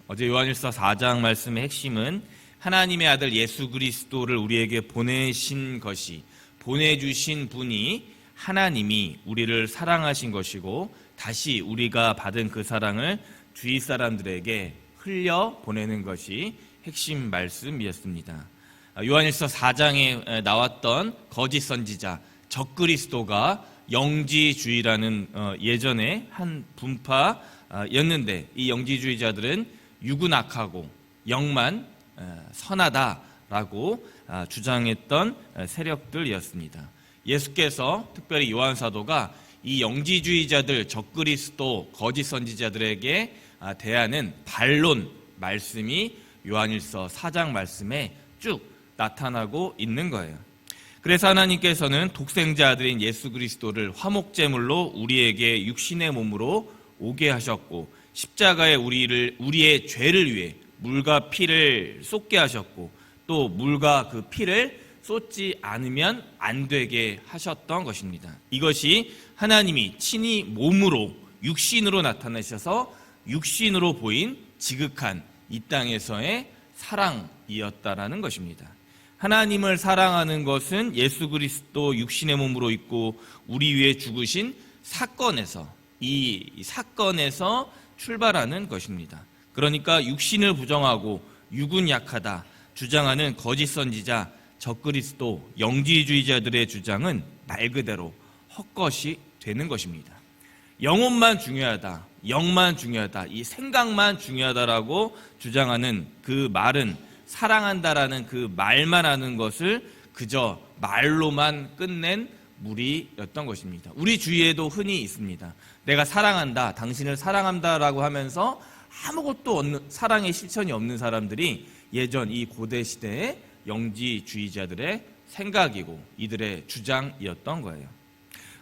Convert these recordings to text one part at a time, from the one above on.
어제 요한일서 4장 말씀의 핵심은 하나님의 아들 예수 그리스도를 우리에게 보내신 것이, 보내주신 분이 하나님이 우리를 사랑하신 것이고 다시 우리가 받은 그 사랑을 주위 사람들에게 흘려 보내는 것이 핵심 말씀이었습니다. 요한일서 4장에 나왔던 거짓 선지자 적그리스도가 영지주의라는 예전에 한 분파였는데, 이 영지주의자들은 육은 악하고 영만 선하다라고 주장했던 세력들이었습니다. 예수께서 특별히 요한 사도가 이 영지주의자들, 적그리스도, 거짓 선지자들에게 대하는 반론 말씀이 요한일서 4장 말씀에 쭉 나타나고 있는 거예요. 그래서 하나님께서는 독생자 아들인 예수 그리스도를 화목제물로 우리에게 육신의 몸으로 오게 하셨고, 십자가에 우리의 죄를 위해 물과 피를 쏟게 하셨고, 또 물과 그 피를 쏟지 않으면 안 되게 하셨던 것입니다. 이것이 하나님이 친히 몸으로 육신으로 나타나셔서 육신으로 보인 지극한 이 땅에서의 사랑이었다라는 것입니다. 하나님을 사랑하는 것은 예수 그리스도 육신의 몸으로 있고 우리 위해 죽으신 사건에서, 이 사건에서 출발하는 것입니다. 그러니까 육신을 부정하고 육은 약하다 주장하는 거짓 선지자, 적그리스도, 영지주의자들의 주장은 말 그대로 헛것이 되는 것입니다. 영혼만 중요하다, 영만 중요하다, 이 생각만 중요하다라고 주장하는 그 말은, 사랑한다라는 그 말만 하는 것을 그저 말로만 끝낸 무리였던 것입니다. 우리 주위에도 흔히 있습니다. 내가 사랑한다, 당신을 사랑한다라고 하면서 아무것도 없는, 사랑의 실천이 없는 사람들이 예전 이 고대 시대의 영지주의자들의 생각이고 이들의 주장이었던 거예요.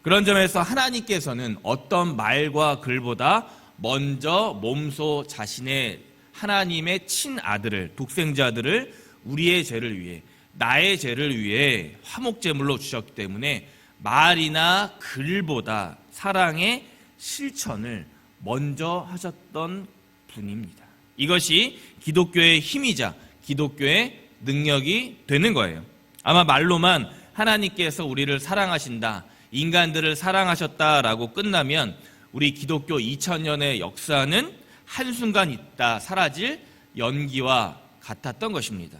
그런 점에서 하나님께서는 어떤 말과 글보다 먼저 몸소 자신의 하나님의 친아들을, 독생자들을 우리의 죄를 위해, 나의 죄를 위해 화목제물로 주셨기 때문에 말이나 글보다 사랑의 실천을 먼저 하셨던 분입니다. 이것이 기독교의 힘이자 기독교의 능력이 되는 거예요. 아마 말로만 하나님께서 우리를 사랑하신다, 인간들을 사랑하셨다라고 끝나면 우리 기독교 2000년의 역사는 한순간 있다 사라질 연기와 같았던 것입니다.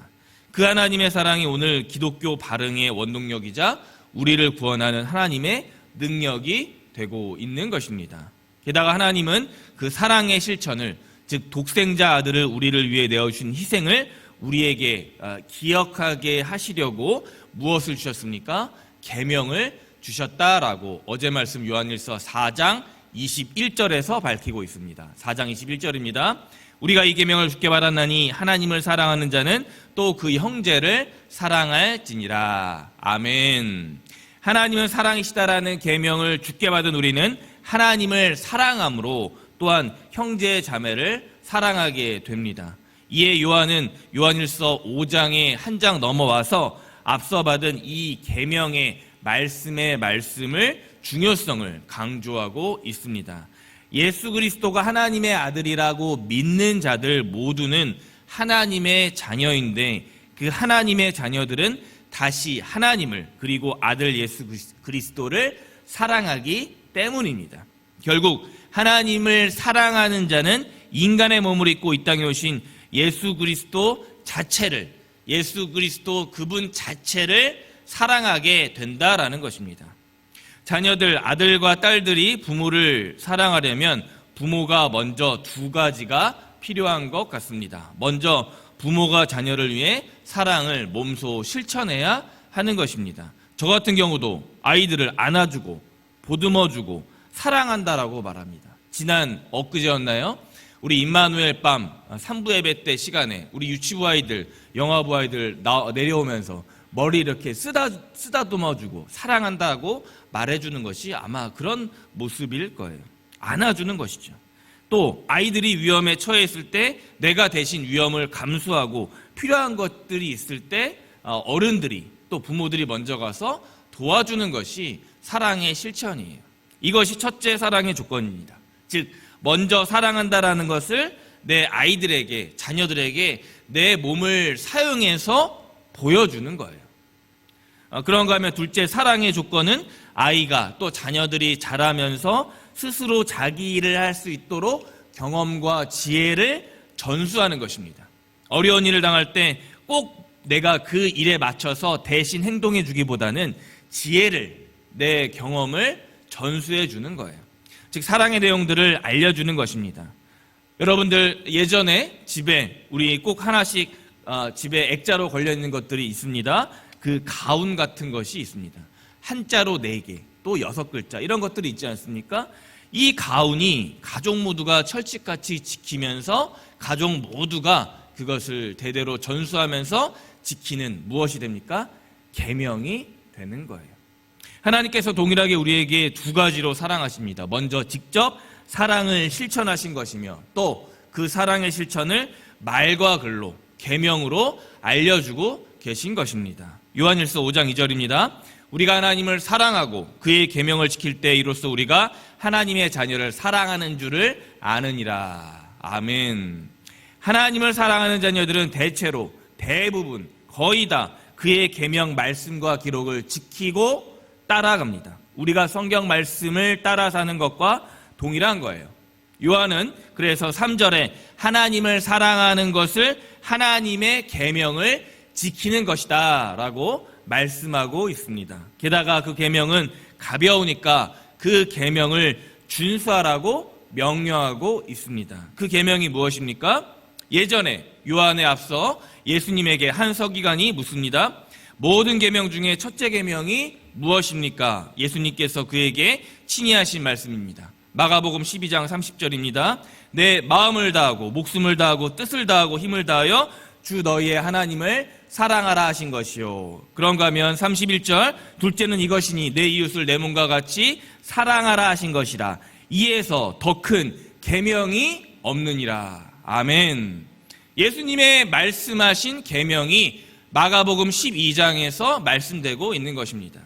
그 하나님의 사랑이 오늘 기독교 발흥의 원동력이자 우리를 구원하는 하나님의 능력이 되고 있는 것입니다. 게다가 하나님은 그 사랑의 실천을, 즉 독생자 아들을 우리를 위해 내어주신 희생을 우리에게 기억하게 하시려고 무엇을 주셨습니까? 계명을 주셨다라고 어제 말씀 요한일서 4장 21절에서 밝히고 있습니다. 4장 21절입니다. 우리가 이 계명을 주께 받았나니 하나님을 사랑하는 자는 또 그 형제를 사랑할지니라. 아멘. 하나님은 사랑이시다라는 계명을 주께 받은 우리는 하나님을 사랑함으로 또한 형제 자매를 사랑하게 됩니다. 이에 요한은 요한일서 5장에 한 장 넘어와서 앞서 받은 이 계명의 말씀의 말씀을, 중요성을 강조하고 있습니다. 예수 그리스도가 하나님의 아들이라고 믿는 자들 모두는 하나님의 자녀인데, 그 하나님의 자녀들은 다시 하나님을, 그리고 아들 예수 그리스도를 사랑하기 때문입니다. 결국 하나님을 사랑하는 자는 인간의 몸을 입고 이 땅에 오신 예수 그리스도 자체를, 예수 그리스도 그분 자체를 사랑하게 된다라는 것입니다. 자녀들, 아들과 딸들이 부모를 사랑하려면 부모가 먼저 두 가지가 필요한 것 같습니다. 먼저 부모가 자녀를 위해 사랑을 몸소 실천해야 하는 것입니다. 저 같은 경우도 아이들을 안아주고 보듬어주고 사랑한다라고 말합니다. 지난 엊그제였나요? 우리 임마누엘 밤 3부 예배 때 시간에 우리 유치부 아이들, 영화부 아이들 내려오면서 머리 이렇게 쓰다듬어주고 사랑한다고 말해주는 것이 아마 그런 모습일 거예요. 안아주는 것이죠. 또 아이들이 위험에 처해 있을 때 내가 대신 위험을 감수하고 필요한 것들이 있을 때 어른들이, 또 부모들이 먼저 가서 도와주는 것이 사랑의 실천이에요. 이것이 첫째 사랑의 조건입니다. 즉 먼저 사랑한다라는 것을 내 아이들에게, 자녀들에게 내 몸을 사용해서 보여주는 거예요. 그런가 하면 둘째, 사랑의 조건은 아이가 또 자녀들이 자라면서 스스로 자기 일을 할 수 있도록 경험과 지혜를 전수하는 것입니다. 어려운 일을 당할 때 꼭 내가 그 일에 맞춰서 대신 행동해 주기보다는 지혜를, 내 경험을 전수해 주는 거예요. 즉 사랑의 내용들을 알려주는 것입니다. 여러분들 예전에 집에 우리 꼭 하나씩 집에 액자로 걸려있는 것들이 있습니다. 그 가운 같은 것이 있습니다. 한자로 4개, 또 6글자 이런 것들이 있지 않습니까? 이 가운이 가족 모두가 철칙같이 지키면서 가족 모두가 그것을 대대로 전수하면서 지키는 무엇이 됩니까? 계명이 되는 거예요. 하나님께서 동일하게 우리에게 2가지로 사랑하십니다. 먼저 직접 사랑을 실천하신 것이며 또 그 사랑의 실천을 말과 글로, 계명으로 알려주고 계신 것입니다. 요한일서 5장 2절입니다. 우리가 하나님을 사랑하고 그의 계명을 지킬 때 이로써 우리가 하나님의 자녀를 사랑하는 줄을 아느니라. 아멘. 하나님을 사랑하는 자녀들은 대체로, 대부분, 거의 다 그의 계명 말씀과 기록을 지키고 따라갑니다. 우리가 성경 말씀을 따라 사는 것과 동일한 거예요. 요한은 그래서 3절에 하나님을 사랑하는 것을 하나님의 계명을 지키는 것이다 라고 말씀하고 있습니다. 게다가 그 계명은 가벼우니까 그 계명을 준수하라고 명령하고 있습니다. 그 계명이 무엇입니까? 예전에 요한에 앞서 예수님에게 한 서기관이 묻습니다. 모든 계명 중에 첫째 계명이 무엇입니까? 예수님께서 그에게 친히 하신 말씀입니다. 마가복음 12장 30절입니다. 내 마음을 다하고 목숨을 다하고 뜻을 다하고 힘을 다하여 주 너희의 하나님을 사랑하라 하신 것이요. 그런가 하면 31절, 둘째는 이것이니 내 이웃을 내 몸과 같이 사랑하라 하신 것이라. 이에서 더 큰 계명이 없느니라. 아멘. 예수님의 말씀하신 계명이 마가복음 12장에서 말씀되고 있는 것입니다.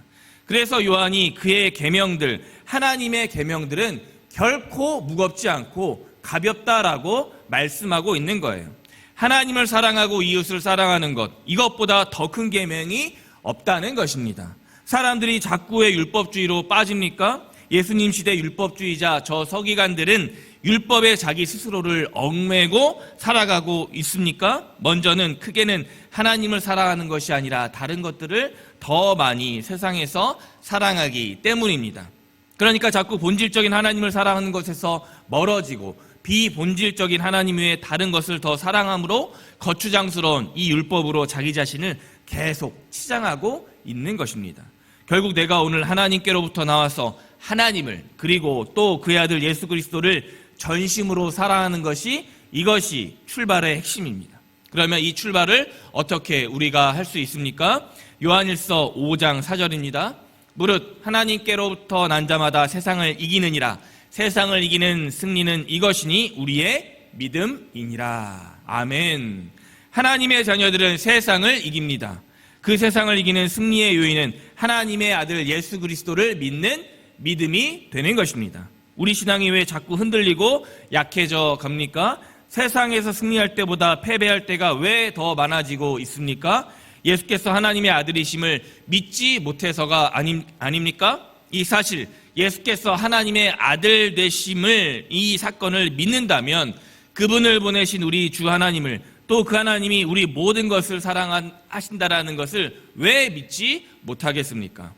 그래서 요한이 그의 계명들, 하나님의 계명들은 결코 무겁지 않고 가볍다라고 말씀하고 있는 거예요. 하나님을 사랑하고 이웃을 사랑하는 것, 이것보다 더 큰 계명이 없다는 것입니다. 사람들이 자꾸 왜 율법주의로 빠집니까? 예수님 시대 율법주의자 저 서기관들은 율법에 자기 스스로를 얽매고 살아가고 있습니까? 먼저는 크게는 하나님을 사랑하는 것이 아니라 다른 것들을 더 많이 세상에서 사랑하기 때문입니다. 그러니까 자꾸 본질적인 하나님을 사랑하는 것에서 멀어지고 비본질적인 하나님 외에 다른 것을 더 사랑함으로 거추장스러운 이 율법으로 자기 자신을 계속 치장하고 있는 것입니다. 결국 내가 오늘 하나님께로부터 나와서 하나님을 그리고 또 그의 아들 예수 그리스도를 전심으로 사랑하는 것이 이것이 출발의 핵심입니다. 그러면 이 출발을 어떻게 우리가 할 수 있습니까? 요한일서 5장 4절입니다. 무릇 하나님께로부터 난 자마다 세상을 이기느니라. 세상을 이기는 승리는 이것이니 우리의 믿음이니라. 아멘. 하나님의 자녀들은 세상을 이깁니다. 그 세상을 이기는 승리의 요인은 하나님의 아들 예수 그리스도를 믿는 믿음이 되는 것입니다. 우리 신앙이 왜 자꾸 흔들리고 약해져 갑니까? 세상에서 승리할 때보다 패배할 때가 왜 더 많아지고 있습니까? 예수께서 하나님의 아들이심을 믿지 못해서가 아닙니까? 이 사실 예수께서 하나님의 아들 되심을, 이 사건을 믿는다면 그분을 보내신 우리 주 하나님을, 또 그 하나님이 우리 모든 것을 사랑하신다라는 것을 왜 믿지 못하겠습니까?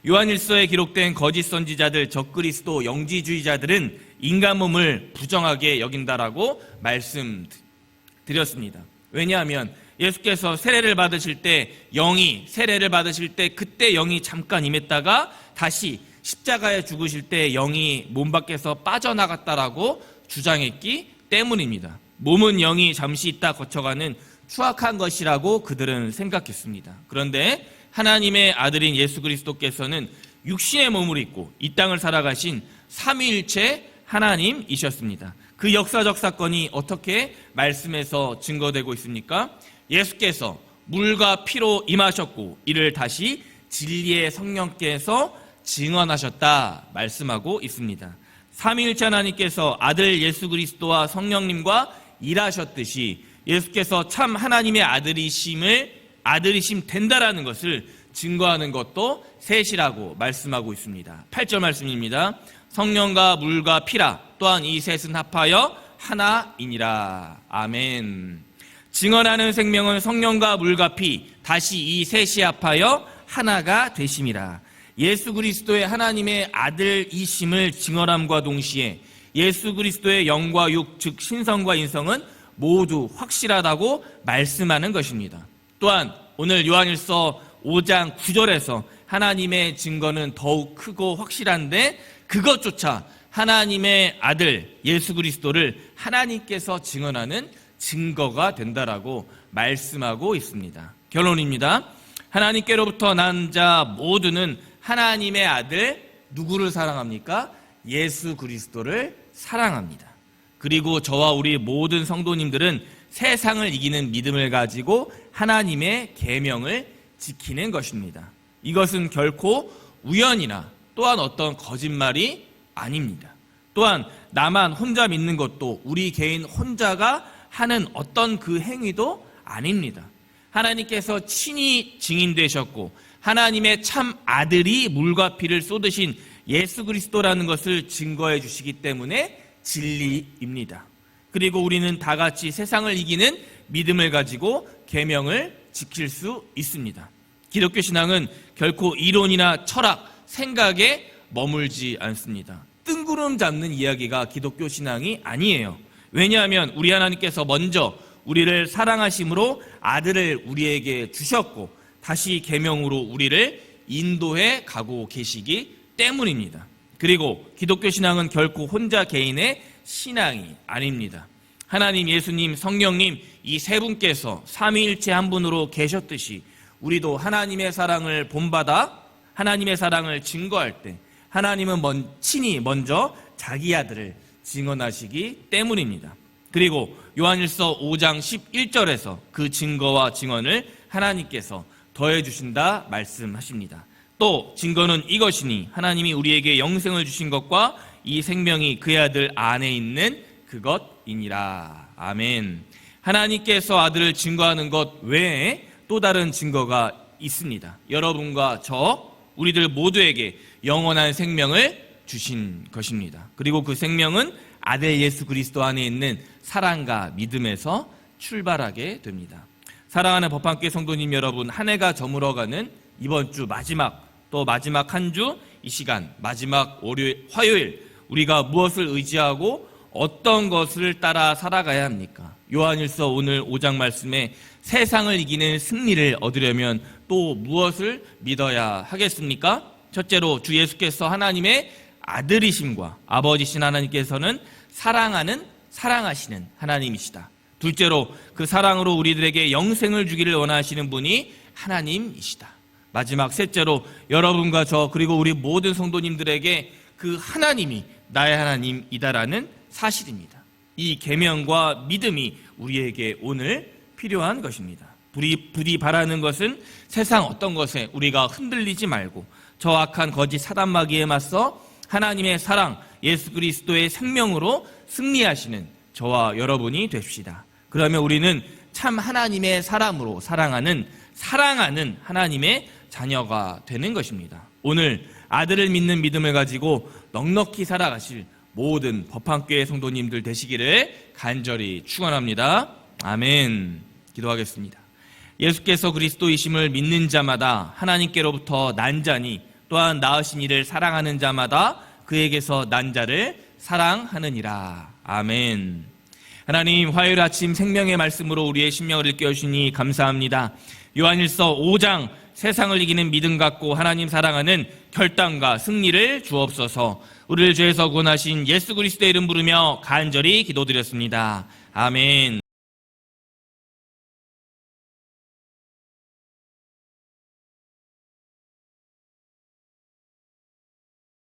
요한일서에 기록된 거짓 선지자들, 적그리스도, 영지주의자들은 인간 몸을 부정하게 여긴다라고 말씀드렸습니다. 왜냐하면 예수께서 세례를 받으실 때 그때 영이 잠깐 임했다가 다시 십자가에 죽으실 때 영이 몸 밖에서 빠져나갔다라고 주장했기 때문입니다. 몸은 영이 잠시 있다 거쳐가는 추악한 것이라고 그들은 생각했습니다. 그런데 하나님의 아들인 예수 그리스도께서는 육신의 몸을 입고 이 땅을 살아가신 삼위일체 하나님이셨습니다. 그 역사적 사건이 어떻게 말씀에서 증거되고 있습니까? 예수께서 물과 피로 임하셨고 이를 다시 진리의 성령께서 증언하셨다 말씀하고 있습니다. 삼위일체 하나님께서 아들 예수 그리스도와 성령님과 일하셨듯이 예수께서 참 하나님의 아들이심 된다라는 것을 증거하는 것도 셋이라고 말씀하고 있습니다. 8절 말씀입니다. 성령과 물과 피라 또한 이 셋은 합하여 하나이니라. 아멘. 증언하는 생명은 성령과 물과 피, 다시 이 셋이 합하여 하나가 되심이라. 예수 그리스도의 하나님의 아들이심을 증언함과 동시에 예수 그리스도의 영과 육, 즉 신성과 인성은 모두 확실하다고 말씀하는 것입니다. 또한 오늘 요한일서 5장 9절에서 하나님의 증거는 더욱 크고 확실한데 그것조차 하나님의 아들 예수 그리스도를 하나님께서 증언하는 증거가 된다라고 말씀하고 있습니다. 결론입니다. 하나님께로부터 난 자 모두는 하나님의 아들 누구를 사랑합니까? 예수 그리스도를 사랑합니다. 그리고 저와 우리 모든 성도님들은 세상을 이기는 믿음을 가지고 하나님의 계명을 지키는 것입니다. 이것은 결코 우연이나 또한 어떤 거짓말이 아닙니다. 또한 나만 혼자 믿는 것도 우리 개인 혼자가 하는 어떤 그 행위도 아닙니다. 하나님께서 친히 증인되셨고 하나님의 참 아들이 물과 피를 쏟으신 예수 그리스도라는 것을 증거해 주시기 때문에 진리입니다. 그리고 우리는 다 같이 세상을 이기는 믿음을 가지고 계명을 지킬 수 있습니다. 기독교 신앙은 결코 이론이나 철학, 생각에 머물지 않습니다. 뜬구름 잡는 이야기가 기독교 신앙이 아니에요. 왜냐하면 우리 하나님께서 먼저 우리를 사랑하심으로 아들을 우리에게 주셨고 다시 계명으로 우리를 인도해 가고 계시기 때문입니다. 그리고 기독교 신앙은 결코 혼자 개인의 신앙이 아닙니다. 하나님, 예수님, 성령님 이 세 분께서 삼위일체 한 분으로 계셨듯이 우리도 하나님의 사랑을 본받아 하나님의 사랑을 증거할 때 하나님은 친히 먼저 자기 아들을 증언하시기 때문입니다. 그리고 요한일서 5장 11절에서 그 증거와 증언을 하나님께서 더해 주신다 말씀하십니다. 또 증거는 이것이니 하나님이 우리에게 영생을 주신 것과 이 생명이 그의 아들 안에 있는 그것이니라. 아멘. 하나님께서 아들을 증거하는 것 외에 또 다른 증거가 있습니다. 여러분과 저 우리들 모두에게 영원한 생명을 주신 것입니다. 그리고 그 생명은 아들 예수 그리스도 안에 있는 사랑과 믿음에서 출발하게 됩니다. 사랑하는 법함교회 성도님 여러분, 한 해가 저물어가는 이번 주 마지막 한 주 이 시간 마지막 화요일 우리가 무엇을 의지하고 어떤 것을 따라 살아가야 합니까? 요한일서 오늘 5장 말씀에 세상을 이기는 승리를 얻으려면 또 무엇을 믿어야 하겠습니까? 첫째로 주 예수께서 하나님의 아들이심과 아버지신 하나님께서는 사랑하시는 하나님이시다. 둘째로 그 사랑으로 우리들에게 영생을 주기를 원하시는 분이 하나님이시다. 마지막 셋째로 여러분과 저 그리고 우리 모든 성도님들에게 그 하나님이 나의 하나님이다라는 사실입니다. 이 계명과 믿음이 우리에게 오늘 필요한 것입니다. 부디 바라는 것은 세상 어떤 것에 우리가 흔들리지 말고 저 악한 거짓 사단마귀에 맞서 하나님의 사랑 예수 그리스도의 생명으로 승리하시는 저와 여러분이 됩시다. 그러면 우리는 참 하나님의 사람으로 사랑하는 하나님의 자녀가 되는 것입니다. 오늘 아들을 믿는 믿음을 가지고 넉넉히 살아가실 모든 법함교회 성도님들 되시기를 간절히 축원합니다. 아멘. 기도하겠습니다. 예수께서 그리스도이심을 믿는 자마다 하나님께로부터 난 자니 또한 낳으신 이를 사랑하는 자마다 그에게서 난 자를 사랑하느니라. 아멘. 하나님, 화요일 아침 생명의 말씀으로 우리의 심령을 일깨우시니 감사합니다. 요한일서 5장 세상을 이기는 믿음 갖고 하나님 사랑하는 결단과 승리를 주옵소서. 우리를 죄에서 구원하신 예수 그리스도의 이름 부르며 간절히 기도드렸습니다. 아멘.